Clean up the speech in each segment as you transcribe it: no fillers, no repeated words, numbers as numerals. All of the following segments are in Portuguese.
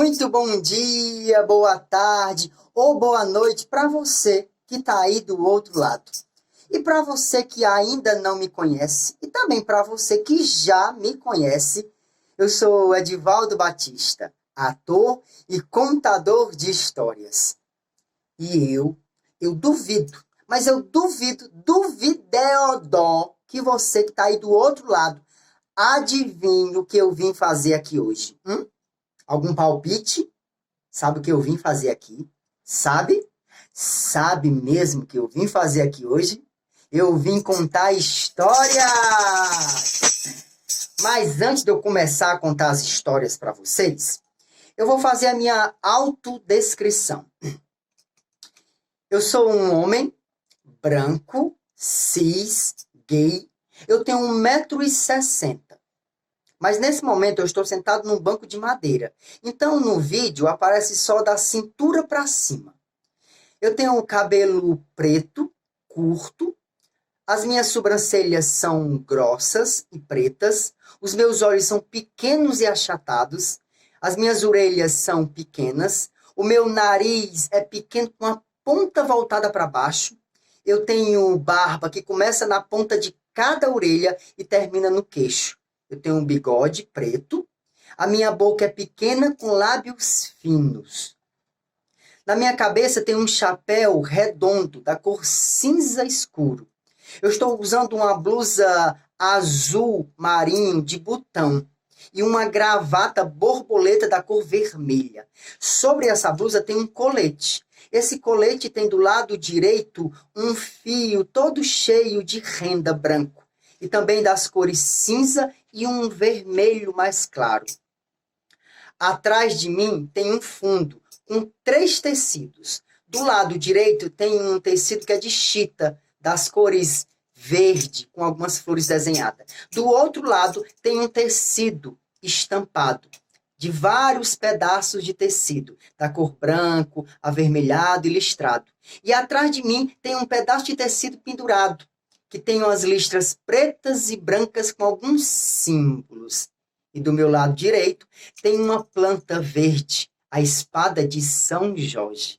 Muito bom dia, boa tarde ou boa noite para você que está aí do outro lado. E para você que ainda não me conhece, e também para você que já me conhece, eu sou Edivaldo Batista, ator e contador de histórias. E eu duvido, mas eu duvideodó que você que está aí do outro lado, adivinhe o que eu vim fazer aqui hoje. Algum palpite? Sabe o que eu vim fazer aqui? Sabe? Sabe mesmo o que eu vim fazer aqui hoje? Eu vim contar história! Mas antes de eu começar a contar as histórias para vocês, eu vou fazer a minha autodescrição. Eu sou um homem branco, cis, gay. Eu tenho 1,60 m. Mas nesse momento eu estou sentado num banco de madeira. Então no vídeo aparece só da cintura para cima. Eu tenho um cabelo preto, curto. As minhas sobrancelhas são grossas e pretas. Os meus olhos são pequenos e achatados. As minhas orelhas são pequenas. O meu nariz é pequeno com a ponta voltada para baixo. Eu tenho barba que começa na ponta de cada orelha e termina no queixo. Eu tenho um bigode preto. A minha boca é pequena com lábios finos. Na minha cabeça tem um chapéu redondo da cor cinza escuro. Eu estou usando uma blusa azul marinho de botão e uma gravata borboleta da cor vermelha. Sobre essa blusa tem um colete. Esse colete tem do lado direito um fio todo cheio de renda branco. E também das cores cinza e um vermelho mais claro. Atrás de mim tem um fundo com 3 tecidos. Do lado direito tem um tecido que é de chita, das cores verde, com algumas flores desenhadas. Do outro lado tem um tecido estampado, de vários pedaços de tecido, da cor branco, avermelhado e listrado. E atrás de mim tem um pedaço de tecido pendurado, que tem umas listras pretas e brancas com alguns símbolos. E do meu lado direito tem uma planta verde, a espada de São Jorge.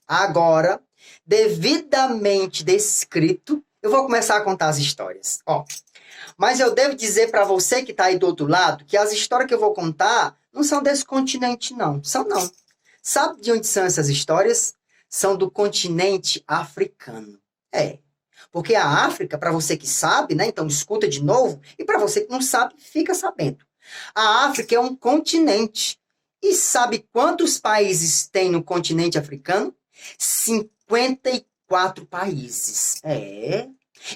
Agora, devidamente descrito, eu vou começar a contar as histórias. Mas eu devo dizer para você que está aí do outro lado que as histórias que eu vou contar não são desse continente, não. São não. Sabe de onde são essas histórias? São do continente africano. Porque a África, para você que sabe, né? Então escuta de novo, e para você que não sabe, fica sabendo. A África é um continente. E sabe quantos países tem no continente africano? 54 países.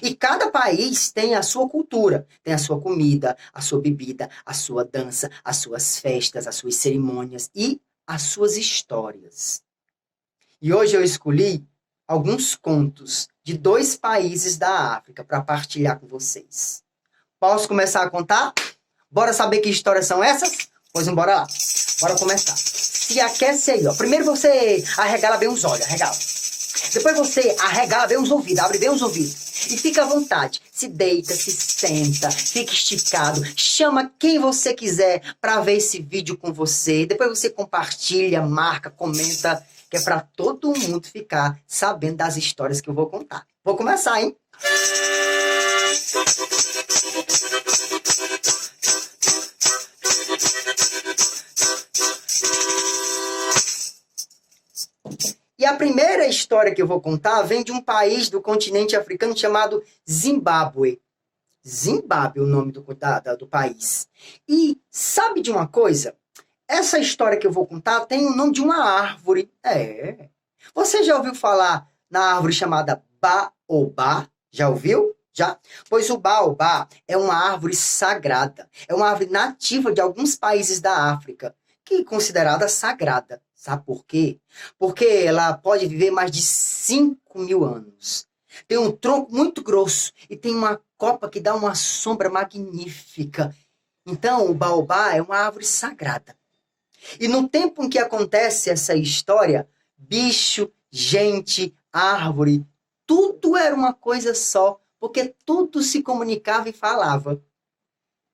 E cada país tem a sua cultura, tem a sua comida, a sua bebida, a sua dança, as suas festas, as suas cerimônias e as suas histórias. E hoje eu escolhi alguns contos de 2 países da África para partilhar com vocês. Posso começar a contar? Bora saber que histórias são essas? Pois bora lá. Bora começar. Se aquece aí, ó. Primeiro você arregala bem os olhos, arregala. Depois você arregala bem os ouvidos, abre bem os ouvidos. E fica à vontade. Se deita, se senta, fica esticado. Chama quem você quiser para ver esse vídeo com você. Depois você compartilha, marca, comenta, que é para todo mundo ficar sabendo das histórias que eu vou contar. Vou começar, hein? E a primeira história que eu vou contar vem de um país do continente africano chamado Zimbábue. Zimbábue é o nome do país. E sabe de uma coisa? Essa história que eu vou contar tem o nome de uma árvore. Você já ouviu falar na árvore chamada baobá? Já ouviu? Já? Pois o baobá é uma árvore sagrada. É uma árvore nativa de alguns países da África, que é considerada sagrada. Sabe por quê? Porque ela pode viver mais de 5.000 anos. Tem um tronco muito grosso e tem uma copa que dá uma sombra magnífica. Então, o baobá é uma árvore sagrada. E no tempo em que acontece essa história, bicho, gente, árvore, tudo era uma coisa só, porque tudo se comunicava e falava.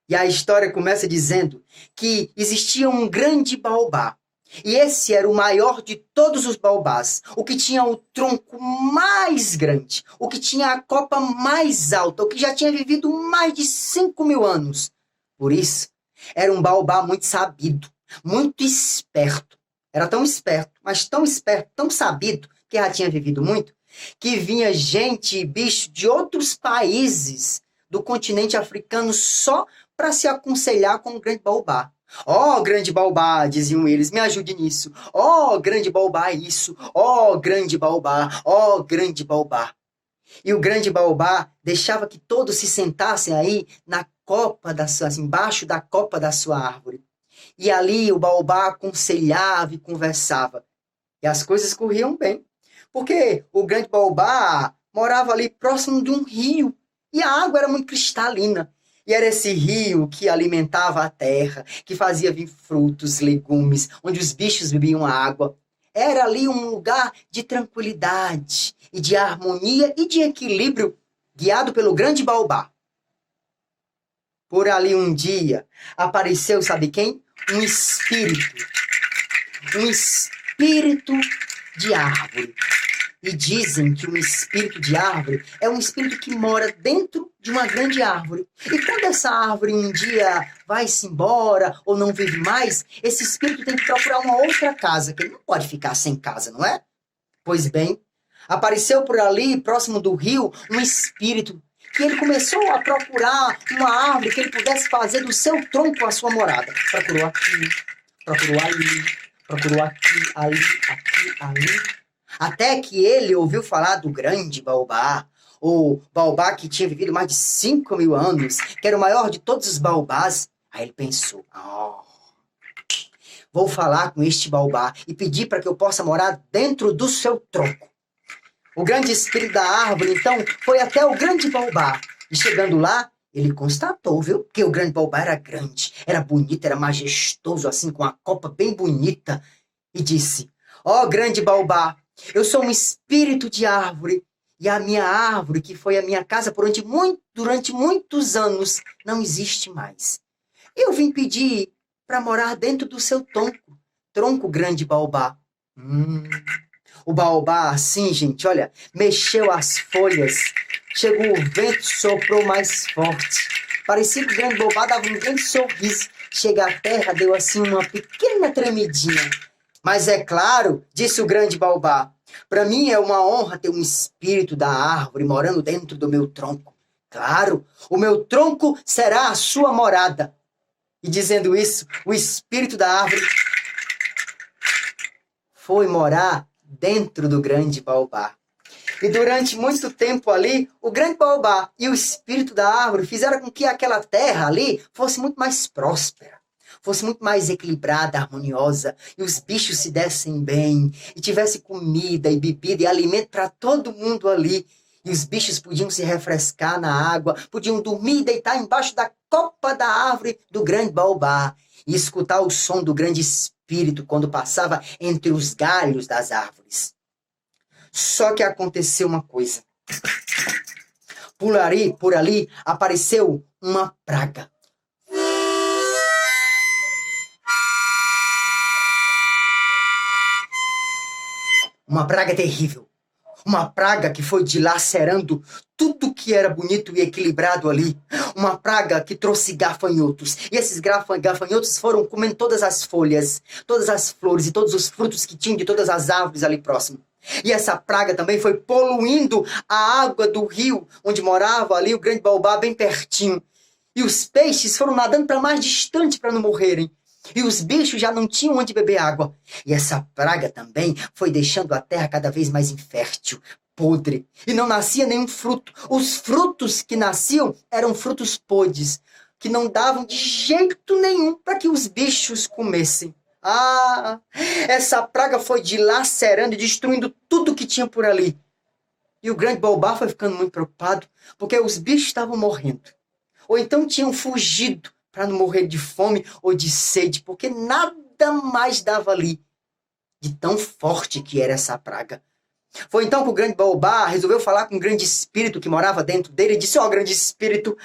E a história começa dizendo que existia um grande baobá. E esse era o maior de todos os baobás, o que tinha o tronco mais grande, o que tinha a copa mais alta, o que já tinha vivido mais de 5.000 anos. Por isso, era um baobá muito sabido, muito esperto. Era tão esperto, mas tão esperto, tão sabido, que já tinha vivido muito, que vinha gente e bicho de outros países do continente africano só para se aconselhar com o grande baobá. Ó, grande baobá, diziam eles, me ajude nisso. Ó, grande baobá, isso. Ó, grande baobá, ó, grande baobá. E o grande baobá deixava que todos se sentassem aí na copa da sua, assim, embaixo da copa da sua árvore. E ali o baobá aconselhava e conversava. E as coisas corriam bem. Porque o grande baobá morava ali próximo de um rio. E a água era muito cristalina. E era esse rio que alimentava a terra, que fazia vir frutos, legumes, onde os bichos bebiam a água. Era ali um lugar de tranquilidade, e de harmonia e de equilíbrio, guiado pelo grande baobá. Por ali um dia, apareceu, sabe quem? Um espírito de árvore. E dizem que um espírito de árvore é um espírito que mora dentro de uma grande árvore. E quando essa árvore um dia vai-se embora ou não vive mais, esse espírito tem que procurar uma outra casa, que ele não pode ficar sem casa, não é? Pois bem, apareceu por ali, próximo do rio, um espírito que ele começou a procurar uma árvore que ele pudesse fazer do seu tronco a sua morada. Procurou aqui, procurou ali, procurou aqui, ali, até que ele ouviu falar do grande baobá, o baobá que tinha vivido mais de 5.000 anos, que era o maior de todos os baobás. Aí ele pensou, vou falar com este baobá e pedir para que eu possa morar dentro do seu tronco. O grande espírito da árvore, então, foi até o grande baobá. E chegando lá, ele constatou, viu, que o grande baobá era grande, era bonito, era majestoso, assim, com uma copa bem bonita. E disse, grande baobá, eu sou um espírito de árvore, e a minha árvore, que foi a minha casa durante muitos anos, não existe mais. Eu vim pedir para morar dentro do seu tronco grande baobá. O baobá, assim, gente, olha, mexeu as folhas, chegou o vento, soprou mais forte. Parecia que o grande baobá dava um grande sorriso. Chega à terra, deu assim uma pequena tremidinha. Mas é claro, disse o grande baobá, para mim é uma honra ter um espírito da árvore morando dentro do meu tronco. Claro, o meu tronco será a sua morada. E dizendo isso, o espírito da árvore foi morar dentro do grande baobá. E durante muito tempo ali, o grande baobá e o espírito da árvore fizeram com que aquela terra ali fosse muito mais próspera, fosse muito mais equilibrada, harmoniosa, e os bichos se dessem bem, e tivesse comida e bebida e alimento para todo mundo ali. E os bichos podiam se refrescar na água, podiam dormir e deitar embaixo da copa da árvore do grande baobá e escutar o som do grande espírito quando passava entre os galhos das árvores. Só que aconteceu uma coisa. Por ali apareceu uma praga. Uma praga terrível. Uma praga que foi dilacerando tudo que era bonito e equilibrado ali. Uma praga que trouxe gafanhotos. E esses gafanhotos foram comendo todas as folhas, todas as flores e todos os frutos que tinham de todas as árvores ali próximo. E essa praga também foi poluindo a água do rio, onde morava ali o grande baobá bem pertinho. E os peixes foram nadando para mais distante para não morrerem. E os bichos já não tinham onde beber água. E essa praga também foi deixando a terra cada vez mais infértil, podre. E não nascia nenhum fruto. Os frutos que nasciam eram frutos podres, que não davam de jeito nenhum para que os bichos comessem. Essa praga foi dilacerando e destruindo tudo que tinha por ali. E o grande baobá foi ficando muito preocupado, porque os bichos estavam morrendo. Ou então tinham fugido para não morrer de fome ou de sede, porque nada mais dava ali, de tão forte que era essa praga. Foi então que o grande baobá resolveu falar com o grande espírito que morava dentro dele e disse, grande espírito,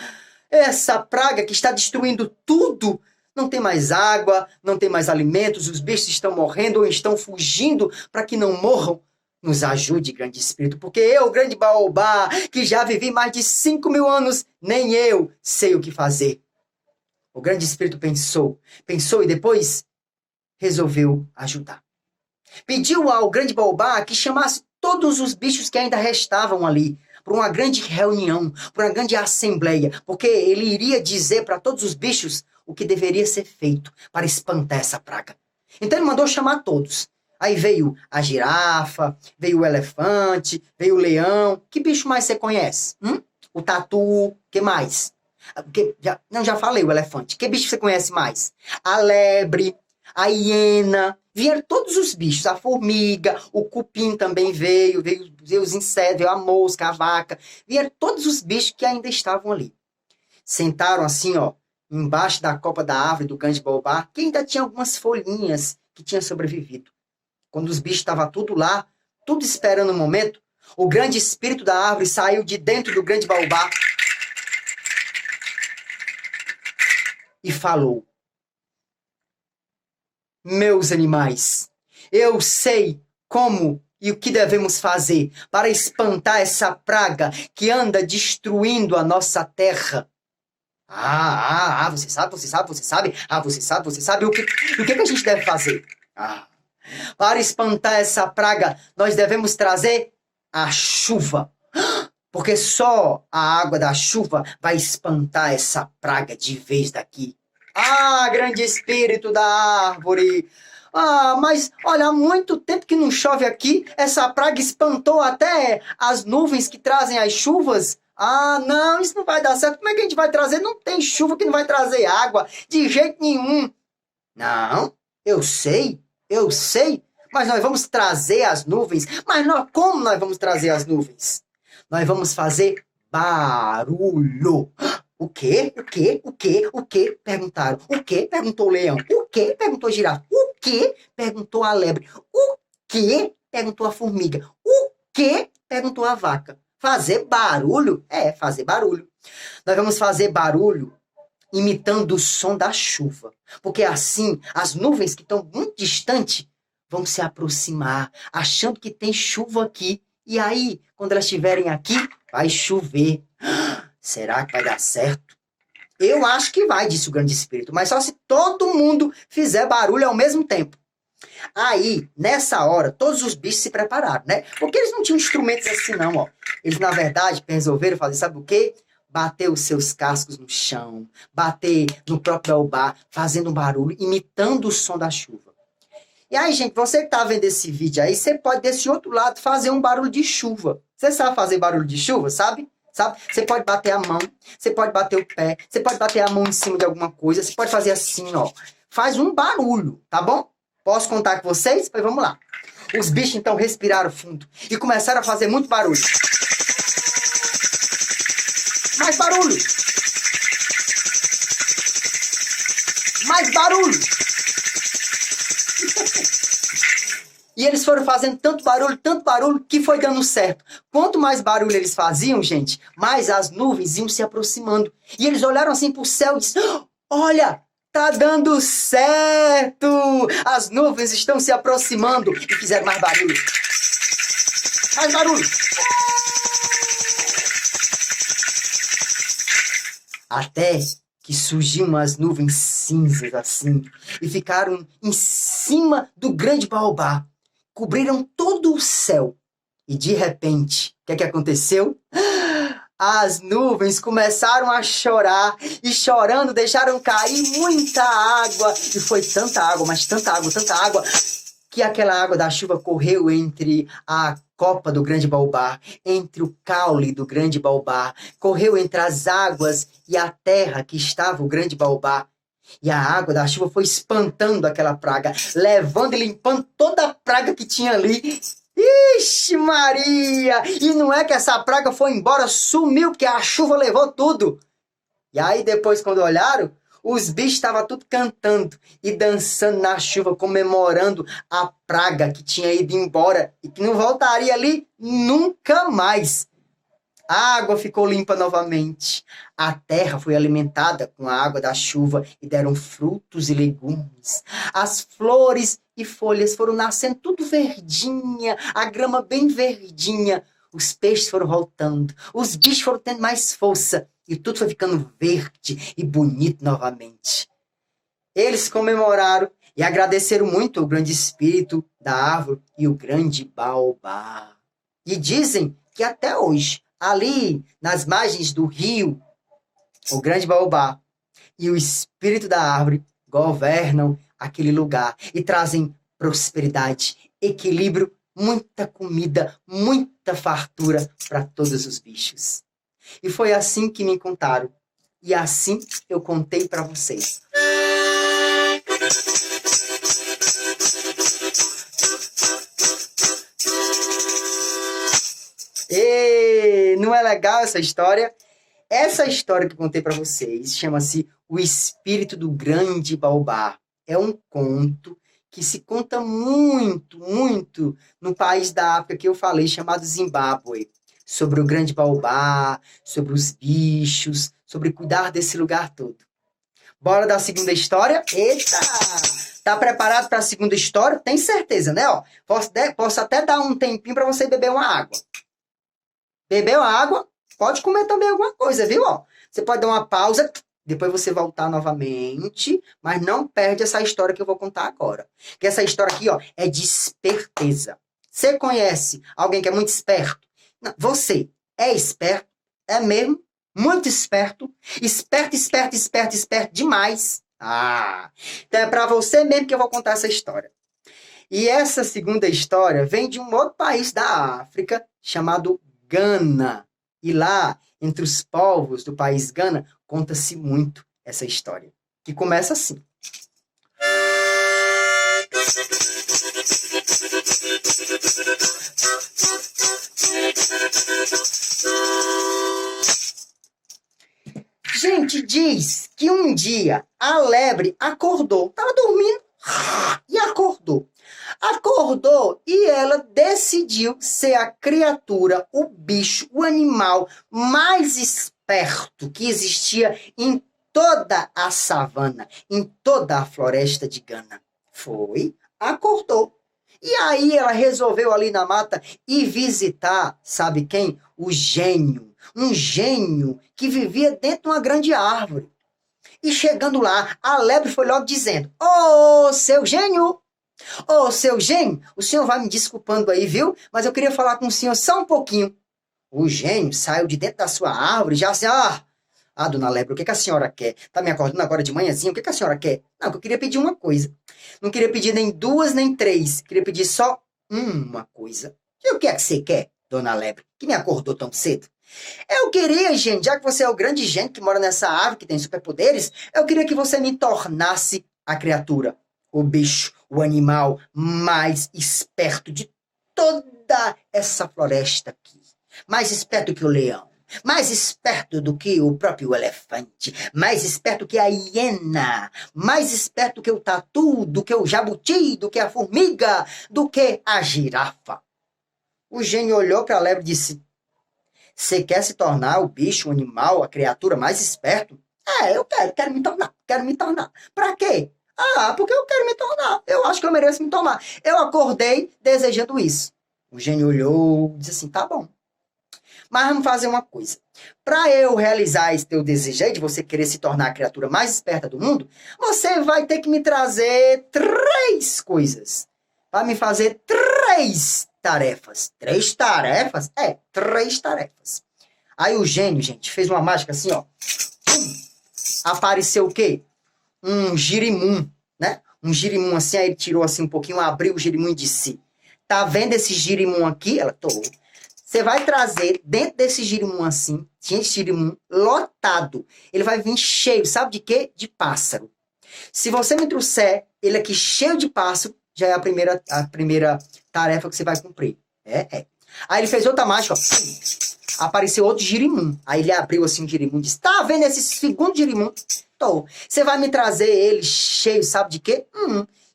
essa praga que está destruindo tudo Não tem mais água, não tem mais alimentos, os bichos estão morrendo ou estão fugindo para que não morram. Nos ajude, grande espírito, porque eu, grande baobá, que já vivi mais de 5.000 anos, nem eu sei o que fazer. O grande espírito pensou e depois resolveu ajudar. Pediu ao grande baobá que chamasse todos os bichos que ainda restavam ali para uma grande reunião, para uma grande assembleia, porque ele iria dizer para todos os bichos o que deveria ser feito para espantar essa praga. Então ele mandou chamar todos. Aí veio a girafa, veio o elefante, veio o leão. Que bicho mais você conhece? O tatu, que mais? Já falei o elefante. Que bicho você conhece mais? A lebre, a hiena. Vieram todos os bichos, a formiga, o cupim também veio os insetos, veio a mosca, a vaca. Vieram todos os bichos que ainda estavam ali. Sentaram assim, ó, embaixo da copa da árvore do grande baobá, que ainda tinha algumas folhinhas que tinham sobrevivido. Quando os bichos estavam tudo lá, tudo esperando o momento, o grande espírito da árvore saiu de dentro do grande baobá e falou: meus animais, eu sei como e o que devemos fazer para espantar essa praga que anda destruindo a nossa terra. Você sabe. Você sabe o que a gente deve fazer? Para espantar essa praga, nós devemos trazer a chuva. Porque só a água da chuva vai espantar essa praga de vez daqui. Grande espírito da árvore. Mas olha, há muito tempo que não chove aqui. Essa praga espantou até as nuvens que trazem as chuvas. Não, isso não vai dar certo. Como é que a gente vai trazer? Não tem chuva que não vai trazer água. De jeito nenhum. Não, eu sei. Mas nós vamos trazer as nuvens. Mas como nós vamos trazer as nuvens? Nós vamos fazer barulho. O quê? Perguntaram. O quê? Perguntou o leão. O quê? Perguntou a girafa. O quê? Perguntou a lebre. O quê? Perguntou a formiga. O quê? Perguntou a vaca. Fazer barulho? Fazer barulho. Nós vamos fazer barulho imitando o som da chuva. Porque assim, as nuvens que estão muito distantes vão se aproximar, achando que tem chuva aqui. E aí, quando elas estiverem aqui, vai chover. Será que vai dar certo? Eu acho que vai, disse o grande espírito, mas só se todo mundo fizer barulho ao mesmo tempo. Aí, nessa hora, todos os bichos se prepararam, né? Porque eles não tinham instrumentos assim, não, ó. Eles, na verdade, resolveram fazer, sabe o quê? Bater os seus cascos no chão, bater no próprio baobá, fazendo um barulho, imitando o som da chuva. E aí, gente, você que tá vendo esse vídeo aí, você pode, desse outro lado, fazer um barulho de chuva. Você sabe fazer barulho de chuva, sabe? Você pode bater a mão, você pode bater o pé, você pode bater a mão em cima de alguma coisa, você pode fazer assim, ó. Faz um barulho, tá bom? Posso contar com vocês? Pois vamos lá. Os bichos, então, respiraram fundo e começaram a fazer muito barulho. Mais barulho! Mais barulho! E eles foram fazendo tanto barulho, que foi dando certo. Quanto mais barulho eles faziam, gente, mais as nuvens iam se aproximando. E eles olharam assim pro céu e disseram: olha, tá dando certo! As nuvens estão se aproximando. E fizeram mais barulho. Mais barulho! Até que surgiam umas nuvens cinzas assim e ficaram em cima do grande baobá. Cobriram todo o céu. E de repente, o que aconteceu? As nuvens começaram a chorar e chorando deixaram cair muita água. E foi tanta água, mas tanta água, que aquela água da chuva correu entre a copa do grande baobá, entre o caule do grande baobá, correu entre as águas e a terra que estava o grande baobá. E a água da chuva foi espantando aquela praga, levando e limpando toda a praga que tinha ali. Ixi, Maria! E não é que essa praga foi embora, sumiu, porque a chuva levou tudo. E aí depois, quando olharam, os bichos estavam tudo cantando e dançando na chuva, comemorando a praga que tinha ido embora e que não voltaria ali nunca mais. A água ficou limpa novamente. A terra foi alimentada com a água da chuva e deram frutos e legumes. As flores e folhas foram nascendo tudo verdinha, a grama bem verdinha. Os peixes foram voltando, os bichos foram tendo mais força e tudo foi ficando verde e bonito novamente. Eles comemoraram e agradeceram muito o grande espírito da árvore e o grande baobá. E dizem que até hoje, ali nas margens do rio, o grande baobá e o espírito da árvore governam aquele lugar e trazem prosperidade, equilíbrio, muita comida, muita fartura para todos os bichos. E foi assim que me contaram. E assim eu contei para vocês. E não é legal essa história? Essa história que eu contei para vocês chama-se O Espírito do Grande Baobá. É um conto que se conta muito, muito no país da África que eu falei, chamado Zimbábue. Sobre o grande baobá, sobre os bichos, sobre cuidar desse lugar todo. Bora da segunda história? Eita! Tá preparado para a segunda história? Tem certeza, né? Ó, posso até dar um tempinho para você beber uma água. Bebeu a água? Pode comer também alguma coisa, viu? Ó, você pode dar uma pausa, depois você voltar novamente, mas não perde essa história que eu vou contar agora. Que essa história aqui, ó, é de esperteza. Você conhece alguém que é muito esperto? Não, você é esperto? É mesmo? Muito esperto? Esperto, esperto, esperto, esperto demais. Ah, então é para você mesmo que eu vou contar essa história. E essa segunda história vem de um outro país da África chamado Gana. E lá, entre os povos do país Gana, conta-se muito essa história. Que começa assim. Gente, diz que um dia a lebre acordou. Estava dormindo e acordou. Acordou e ela decidiu ser a criatura, o bicho, o animal mais esperto que existia em toda a savana, em toda a floresta de Gana. Foi, acordou. E aí ela resolveu ali na mata ir visitar, sabe quem? O gênio. Um gênio que vivia dentro de uma grande árvore. E chegando lá, a lebre foi logo dizendo: Ô, seu gênio! Ô, seu gênio, o senhor vai me desculpando aí, viu? Mas eu queria falar com o senhor só um pouquinho. O gênio saiu de dentro da sua árvore, já assim, dona Lebre, o que a senhora quer? Tá me acordando agora de manhãzinha, o que a senhora quer? Não, eu queria pedir uma coisa. Não queria pedir nem duas, nem três. Queria pedir só uma coisa. E o que é que você quer, dona Lebre, que me acordou tão cedo? Eu queria, gente, já que você é o grande gênio que mora nessa árvore, que tem superpoderes, eu queria que você me tornasse a criatura, o bicho, o animal mais esperto de toda essa floresta aqui. Mais esperto que o leão, mais esperto do que o próprio elefante, mais esperto que a hiena, mais esperto que o tatu, do que o jabuti, do que a formiga, do que a girafa. O gênio olhou para a lebre e disse: você quer se tornar o bicho, o animal, a criatura mais esperto? Eu quero me tornar. Pra quê? Porque eu quero me tornar. Eu acho que eu mereço me tornar. Eu acordei desejando isso. O gênio olhou e disse assim: tá bom. Mas vamos fazer uma coisa. Para eu realizar esse teu desejo aí de você querer se tornar a criatura mais esperta do mundo, você vai ter que me trazer 3 coisas. Vai me fazer 3 tarefas. 3 tarefas? 3 tarefas. Aí o gênio, gente, fez uma mágica assim, ó. Apareceu o quê? Um girimum, né? Um girimum assim, aí ele tirou assim um pouquinho, abriu o girimum e disse: tá vendo esse girimum aqui? Ela, tô. Você vai trazer dentro desse girimum assim, esse girimum lotado. Ele vai vir cheio, sabe de quê? De pássaro. Se você me trouxer ele aqui cheio de pássaro, já é a primeira tarefa que você vai cumprir. Aí ele fez outra mágica, ó. Apareceu outro girimum. Aí ele abriu assim o girimum e disse: tá vendo esse segundo girimum? Tô. Você vai me trazer ele cheio, sabe de quê?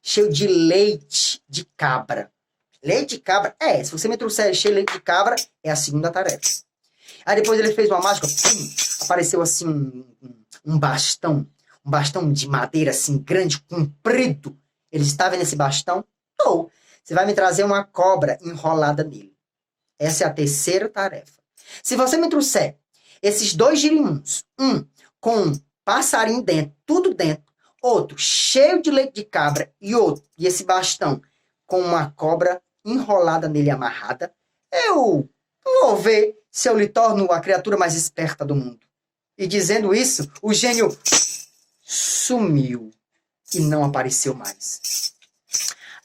Cheio de leite de cabra. Leite de cabra? Se você me trouxer cheio de leite de cabra, é a segunda tarefa. Aí depois ele fez uma mágica, pum, apareceu assim um bastão de madeira assim grande, comprido. Ele está vendo esse bastão? Ou você vai me trazer uma cobra enrolada nele. Essa é a terceira tarefa. Se você me trouxer esses dois girimuns, um com um passarinho dentro, tudo dentro, outro cheio de leite de cabra e esse bastão com uma cobra enrolada nele amarrada, eu vou ver se eu lhe torno a criatura mais esperta do mundo. E dizendo isso, o gênio sumiu e não apareceu mais.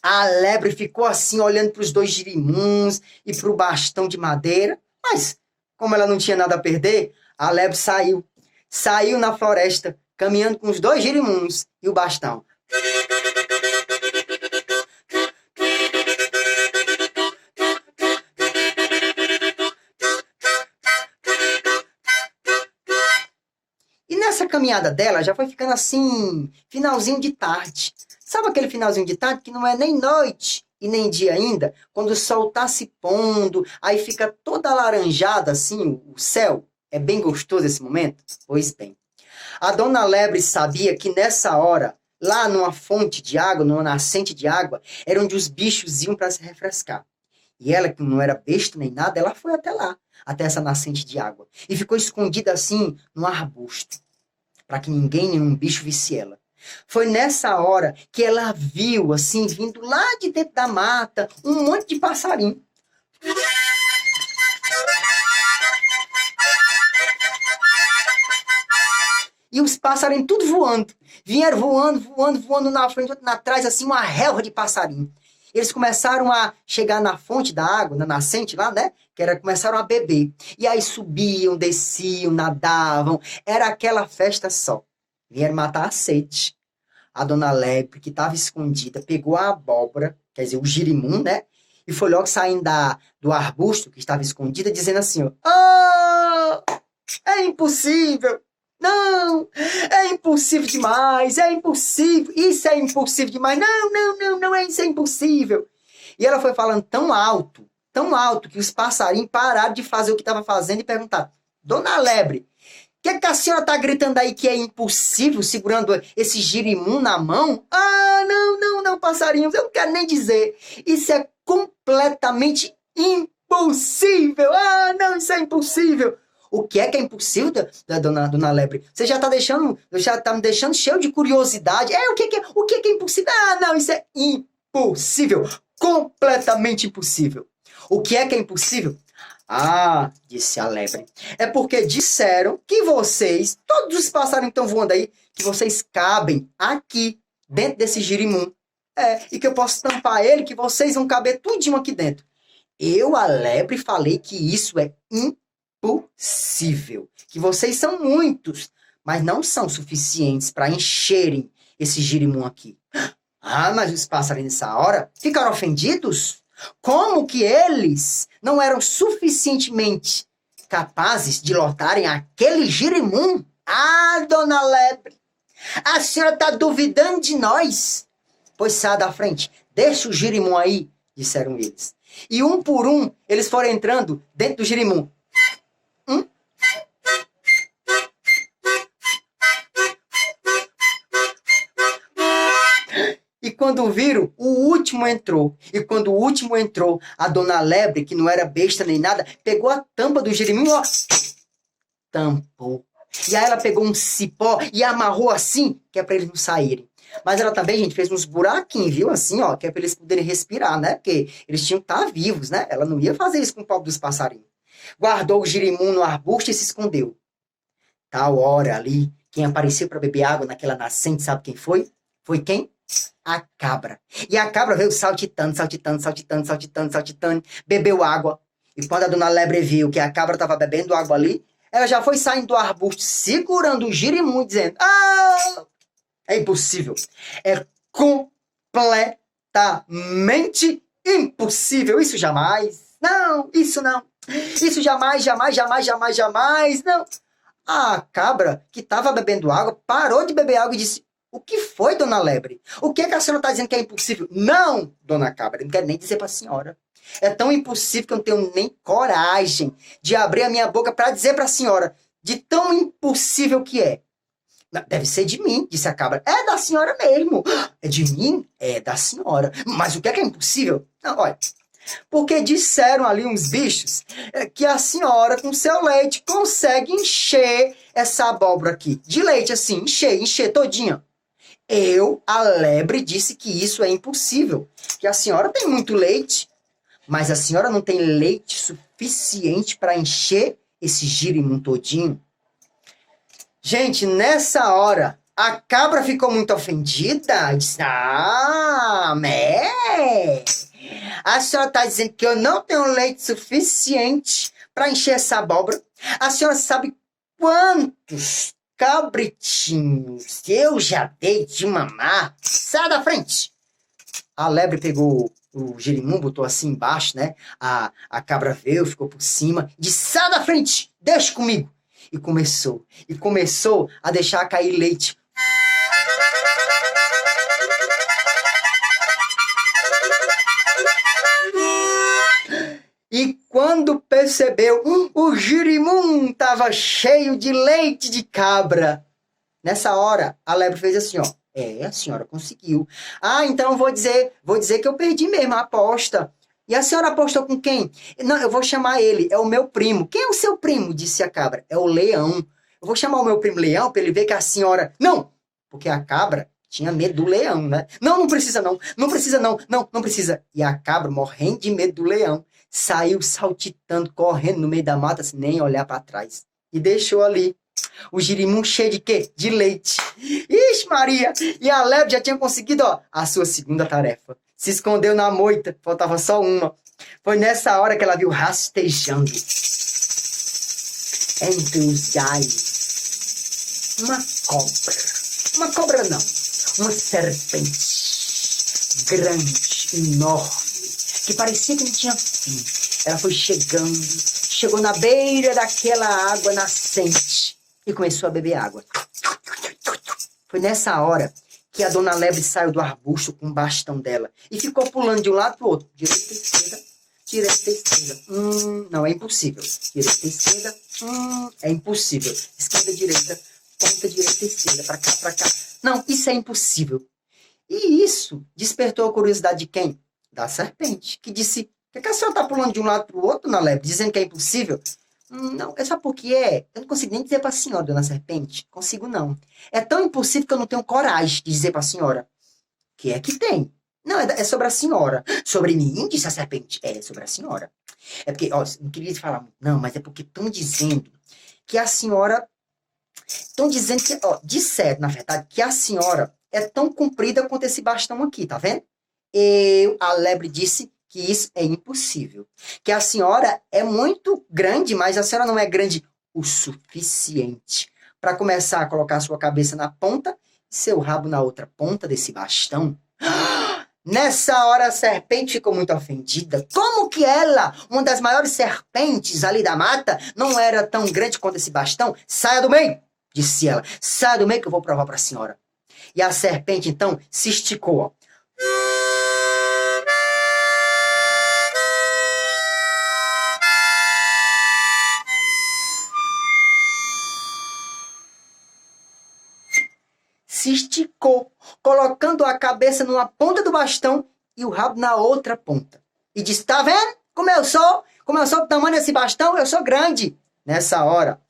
A lebre ficou assim, olhando para os dois girimuns e para o bastão de madeira. Mas, como ela não tinha nada a perder, a lebre saiu. Saiu na floresta, caminhando com os dois girimuns e o bastão. E nessa caminhada dela, já foi ficando assim, finalzinho de tarde. Sabe aquele finalzinho de tarde que não é nem noite e nem dia ainda? Quando o sol tá se pondo, aí fica toda alaranjada assim, o céu. É bem gostoso esse momento? Pois bem. A dona Lebre sabia que nessa hora, lá numa fonte de água, numa nascente de água, era onde os bichos iam para se refrescar. E ela, que não era besta nem nada, ela foi até lá, até essa nascente de água. E ficou escondida assim, num arbusto, para que ninguém, nenhum bicho visse ela. Foi nessa hora que ela viu, assim, vindo lá de dentro da mata, um monte de passarinho. E os passarinhos tudo voando. Vieram voando na frente, outro na trás, assim, uma relva de passarinho. Eles começaram a chegar na fonte da água, na nascente lá, né? Começaram a beber. E aí subiam, desciam, nadavam. Era aquela festa só. Vieram matar a sede. A dona Lebre, que estava escondida, pegou a abóbora, quer dizer, o girimum, né? E foi logo saindo do arbusto que estava escondida, dizendo assim, ó. Oh, é impossível! Não! É impossível demais! É impossível! Isso é impossível demais! Não, isso é impossível! E ela foi falando tão alto, que os passarinhos pararam de fazer o que estava fazendo e perguntaram, Dona Lebre, o que a senhora está gritando aí que é impossível, segurando esse girimum na mão? Ah, não, passarinhos, eu não quero nem dizer. Isso é completamente impossível. Ah, não, isso é impossível. O que é impossível, da dona Lebre? Você já tá me deixando cheio de curiosidade. O que é impossível? Ah, não, isso é impossível. Completamente impossível. O que é impossível? Ah, disse a lebre, é porque disseram que vocês, todos os passarinhos que estão voando aí, que vocês cabem aqui, dentro desse girimum. E que eu posso tampar ele, que vocês vão caber tudinho aqui dentro. Eu, a lebre, falei que isso é impossível. Que vocês são muitos, mas não são suficientes para encherem esse girimum aqui. Ah, mas os passarinhos nessa hora ficaram ofendidos? Como que eles não eram suficientemente capazes de lotarem aquele girimum? Ah, dona Lebre, a senhora está duvidando de nós? Pois sai da frente, deixa o girimum aí, disseram eles. E um por um, eles foram entrando dentro do girimum. E quando viram, o último entrou. E quando o último entrou, a dona Lebre, que não era besta nem nada, pegou a tampa do girimum, ó, tampou. E aí ela pegou um cipó e amarrou assim, que é para eles não saírem. Mas ela também, gente, fez uns buraquinhos, viu? Assim, ó, que é para eles poderem respirar, né? Porque eles tinham que estar vivos, né? Ela não ia fazer isso com o pobre dos passarinhos. Guardou o girimum no arbusto e se escondeu. Tal hora ali, quem apareceu para beber água naquela nascente, sabe quem foi? Foi quem? A cabra. E a cabra veio saltitando, bebeu água. E quando a dona Lebre viu que a cabra estava bebendo água ali, ela já foi saindo do arbusto, segurando o girimum, dizendo, ah, é impossível. É completamente impossível. Isso jamais. Não, isso não. Isso jamais, não. A cabra, que estava bebendo água, parou de beber água e disse, o que foi, dona Lebre? O que a senhora está dizendo que é impossível? Não, dona Cabra, não quero nem dizer para a senhora. É tão impossível que eu não tenho nem coragem de abrir a minha boca para dizer para a senhora de tão impossível que é. Deve ser de mim, disse a cabra. É da senhora mesmo. É de mim? É da senhora. Mas o que é impossível? Não, olha, porque disseram ali uns bichos que a senhora, com seu leite, consegue encher essa abóbora aqui. De leite, assim, encher todinha. A lebre, disse que isso é impossível. Que a senhora tem muito leite, mas a senhora não tem leite suficiente para encher esse girimum todinho. Gente, nessa hora, a cabra ficou muito ofendida. Disse, a senhora está dizendo que eu não tenho leite suficiente para encher essa abóbora. A senhora sabe quantos cabritinhos eu já dei de mamar? Sai da frente! A lebre pegou o girimum, botou assim embaixo, né? A cabra veio, ficou por cima. Disse, sai da frente! Deixa comigo! E começou a deixar cair leite. E quando percebeu, o girimum estava cheio de leite de cabra. Nessa hora, a lebre fez assim, ó. A senhora conseguiu. Então vou dizer que eu perdi mesmo a aposta. E a senhora apostou com quem? Não, eu vou chamar ele, é o meu primo. Quem é o seu primo? Disse a cabra. É o leão. Eu vou chamar o meu primo leão para ele ver que a senhora... Não! Porque a cabra tinha medo do leão, né? Não precisa não. Não precisa não. Não precisa. E a cabra, morrendo de medo do leão, saiu saltitando, correndo no meio da mata, sem nem olhar para trás. E deixou ali o girimum cheio de quê? De leite. Ixi, Maria! E a lebre já tinha conseguido, ó, a sua segunda tarefa. Se escondeu na moita, faltava só uma. Foi nessa hora que ela viu rastejando entre os galhos uma cobra. Uma cobra não, uma serpente grande, enorme, que parecia que não tinha fim. Ela foi chegou na beira daquela água nascente e começou a beber água. Foi nessa hora que a dona lebre saiu do arbusto com o bastão dela e ficou pulando de um lado para o outro. Direita, esquerda, direita, esquerda. Não, é impossível. Direita, esquerda, é impossível. Esquerda, direita, ponta, direita, esquerda, para cá, para cá. Não, isso é impossível. E isso despertou a curiosidade de quem? Da serpente, que disse, por que a senhora está pulando de um lado para o outro, dona lebre, dizendo que é impossível? Não, é só porque eu não consigo nem dizer para a senhora, dona serpente. Consigo não. É tão impossível que eu não tenho coragem de dizer para a senhora. Que é que tem? Não, é sobre a senhora. Sobre mim, disse a serpente. É sobre a senhora. É porque, ó, não queria falar muito, não, mas é porque estão dizendo que a senhora... Estão dizendo que, ó, disseram, na verdade, que a senhora é tão comprida quanto esse bastão aqui, tá vendo? A lebre disse que isso é impossível. Que a senhora é muito grande, mas a senhora não é grande o suficiente para começar a colocar a sua cabeça na ponta e seu rabo na outra ponta desse bastão. Nessa hora a serpente ficou muito ofendida. Como que ela, uma das maiores serpentes ali da mata, não era tão grande quanto esse bastão? Saia do meio, disse ela. Saia do meio que eu vou provar para a senhora. E a serpente então se esticou, ó. Se esticou, colocando a cabeça numa ponta do bastão e o rabo na outra ponta. E disse, tá vendo como eu sou? Como eu sou do tamanho desse bastão? Eu sou grande. Nessa hora,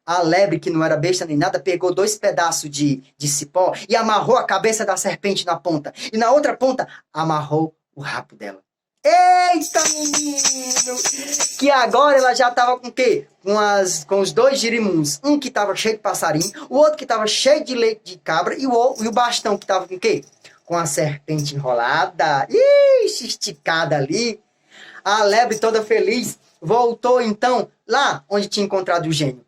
a lebre, que não era besta nem nada, pegou 2 pedaços de cipó e amarrou a cabeça da serpente na ponta. E na outra ponta, amarrou o rabo dela. Eita, menino! Que agora ela já tava com o quê? Com os 2 girimuns. Um que tava cheio de passarinho, o outro que tava cheio de leite de cabra e o bastão que tava com o quê? Com a serpente enrolada, esticada ali. A lebre toda feliz voltou então lá onde tinha encontrado o gênio.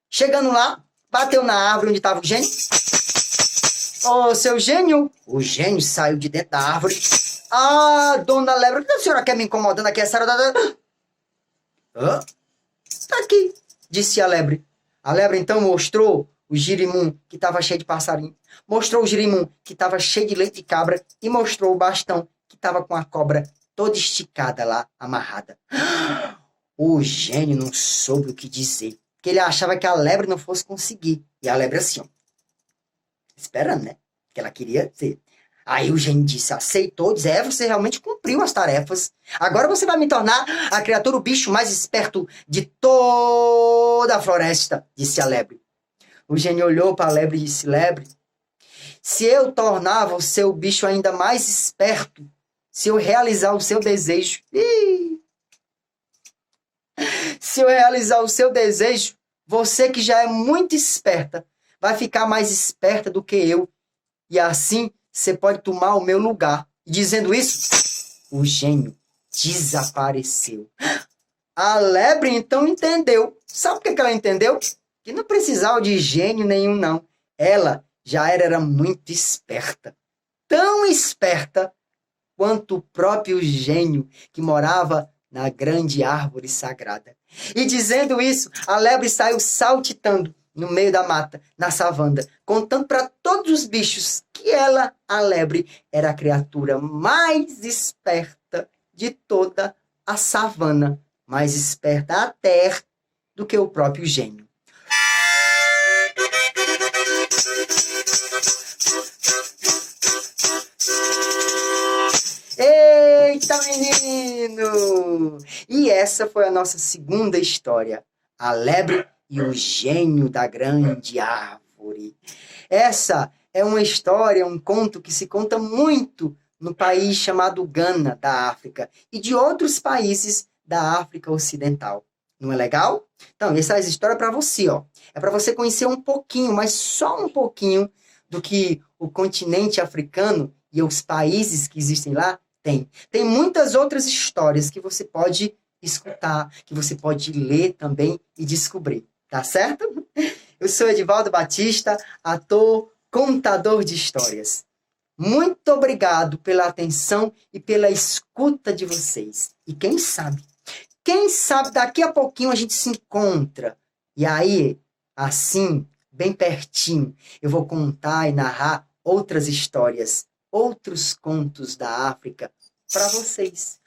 Chegando lá, bateu na árvore onde estava o gênio. Ô, seu gênio! O gênio saiu de dentro da árvore. Dona lebre, por que a senhora quer me incomodando aqui essa hora? Tá aqui, disse a lebre. A lebre então mostrou o girimum que estava cheio de passarinho, mostrou o girimum que estava cheio de leite de cabra e mostrou o bastão que estava com a cobra toda esticada lá, amarrada. O gênio não soube o que dizer, porque ele achava que a lebre não fosse conseguir. E a lebre assim, ó, esperando, né? Que ela queria ser. Aí o gênio disse, aceitou, disse, você realmente cumpriu as tarefas. Agora você vai me tornar a criatura, o bicho mais esperto de toda a floresta, disse a lebre. O gênio olhou para a lebre e disse, lebre, se eu tornava o seu bicho ainda mais esperto, se eu realizar o seu desejo, se eu realizar o seu desejo, você que já é muito esperta, vai ficar mais esperta do que eu. E assim, você pode tomar o meu lugar. E dizendo isso, o gênio desapareceu. A lebre, então, entendeu. Sabe por que ela entendeu? Que não precisava de gênio nenhum, não. Ela já era muito esperta. Tão esperta quanto o próprio gênio que morava na grande árvore sagrada. E dizendo isso, a lebre saiu saltitando no meio da mata, na savana, contando para todos os bichos que ela, a lebre, era a criatura mais esperta de toda a savana, mais esperta até do que o próprio gênio. Eita, menino! E essa foi a nossa segunda história, a lebre e o gênio da grande árvore. Essa é uma história, um conto que se conta muito no país chamado Gana, da África, e de outros países da África Ocidental. Não é legal? Então, essa história é para você, ó. É para você conhecer um pouquinho, mas só um pouquinho, do que o continente africano e os países que existem lá têm. Tem muitas outras histórias que você pode escutar, que você pode ler também e descobrir. Tá certo? Eu sou Edivaldo Batista, ator, contador de histórias. Muito obrigado pela atenção e pela escuta de vocês. E quem sabe daqui a pouquinho a gente se encontra. E aí, assim, bem pertinho, eu vou contar e narrar outras histórias, outros contos da África para vocês.